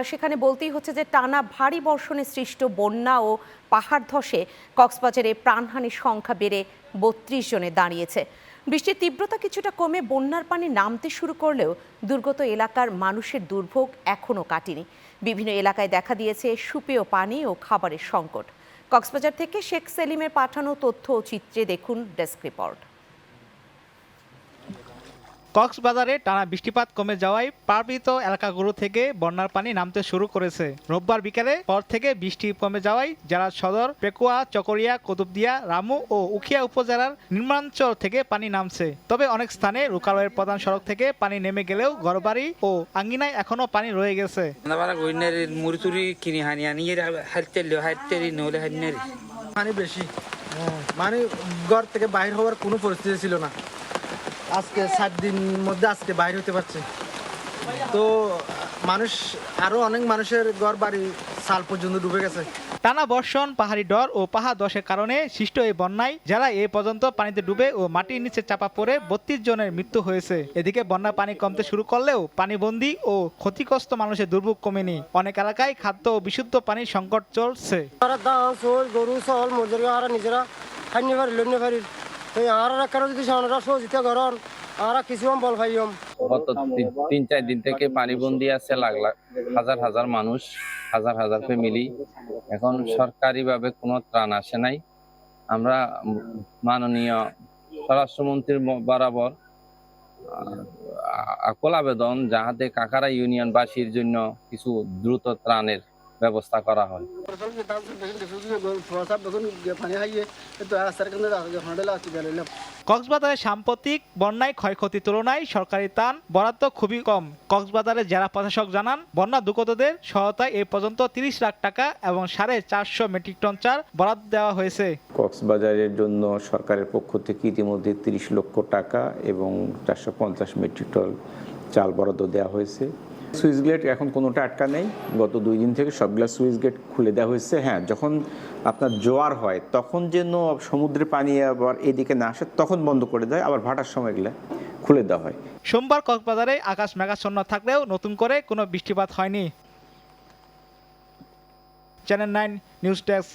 সেখানে বলতেই হচ্ছে যে টানা ভারী বর্ষণে সৃষ্ট বন্যা ও পাহাড় ধসে কক্সবাজারে প্রাণহানির সংখ্যা বেড়ে ৩২ জনে দাঁড়িয়েছে। বৃষ্টির তীব্রতা কিছুটা কমে বন্যার পানি নামতে শুরু করলেও দুর্গত এলাকার মানুষের দুর্ভোগ এখনও কাটেনি। বিভিন্ন এলাকায় দেখা দিয়েছে সুপেয় পানি ও খাবারের সংকট। কক্সবাজার থেকে শেখ সেলিমের পাঠানো তথ্য ও চিত্রে দেখুন ডেস্ক রিপোর্ট। কক্সবাজারে টানা বৃষ্টিপাত কমে যাওয়ায় প্লাবিত এলাকাগুলো থেকে বন্যার পানি নামতে শুরু করেছে। রোববার বিকেলে পর থেকে বৃষ্টি কমে যাওয়ায় জেলার সদর, পেকুয়া, চকরিয়া, কুতুবদিয়া, রামু ও উখিয়া উপজেলার নিম্নাঞ্চল থেকে পানি নামছে। তবে অনেক স্থানে লোকালয়ের প্রধান সড়ক থেকে পানি নেমে গেলেও ঘরবাড়ি ও আঙ্গিনায় এখনো পানি রয়ে গেছে। পানি বেশি, মানে ঘর থেকে বাইরে হওয়ার কোনো পরিস্থিতি ছিল না। আজকে 7 দিন মধ্যে আজকে বাইরে হতে পারছে। তো আরো অনেক মানুষের ঘর বাড়ি সাল পর্যন্ত ডুবে গেছে। টানা বর্ষণ, পাহাড়ি ডর ও পাহাড় ধসের কারণে সৃষ্ট এই বন্যায় জেলায় এ পর্যন্ত পানিতে ডুবে ও মাটির নিচে চাপা পড়ে 32 জনের মৃত্যু হয়েছে। এদিকে বন্যা পানি কমতে শুরু করলেও পানিবন্দী ও ক্ষতিগ্রস্ত মানুষের দুর্ভোগ কমেনি। অনেক এলাকায় খাদ্য ও বিশুদ্ধ পানির সংকট চলছে। গরু ছাগল নিজেরা খাইনি পারি লইনি পারি গত 3-4 দিন থেকে পানিবন্দী আছে হাজার হাজার মানুষ, হাজার হাজার ফ্যামিলি। এখন সরকারিভাবে কোনো ত্রাণ আসে নাই। আমরা মাননীয় স্বরাষ্ট্রমন্ত্রীর বরাবর আকুল আবেদন যাহাতে কাকারা ইউনিয়নবাসীর জন্য কিছু দ্রুত ত্রাণের ব্যবস্থা করা হয়। কক্সবাজারের সাম্প্রতিক বন্যায় ক্ষয়ক্ষতির তুলনায় সরকারি ত্রাণ বরাদ্দ খুবই কম। কক্সবাজারের জেলা প্রশাসক জানান, বন্যা দুর্গতদের সহায়তায় এ পর্যন্ত 30 লাখ টাকা এবং 450 মেট্রিক টন চাল বরাদ্দ দেওয়া হয়েছে। কক্সবাজারের জন্য সরকারের পক্ষ থেকে ইতিমধ্যে 30 লক্ষ টাকা এবং 450 মেট্রিক টন চাল বরাদ্দ দেওয়া হয়েছে। সুইচ গেট এখন কোনোটা আটকা নেই। গত 2 দিন থেকে সবগুলা সুইচ গেট খুলে দেওয়া হয়েছে। হ্যাঁ, যখন আপনার জোয়ার হয় তখন যেন সমুদ্রের পানি আবার এদিকে না আসে তখন বন্ধ করে দেয়, আবার ভাটার সময় এগুলা খুলে দেওয়া হয়। সোমবার কক্সবাজারে আকাশ মেঘাচ্ছন্ন থাকলেও নতুন করে কোনো বৃষ্টিপাত হয়নি। Channel 9 news desk.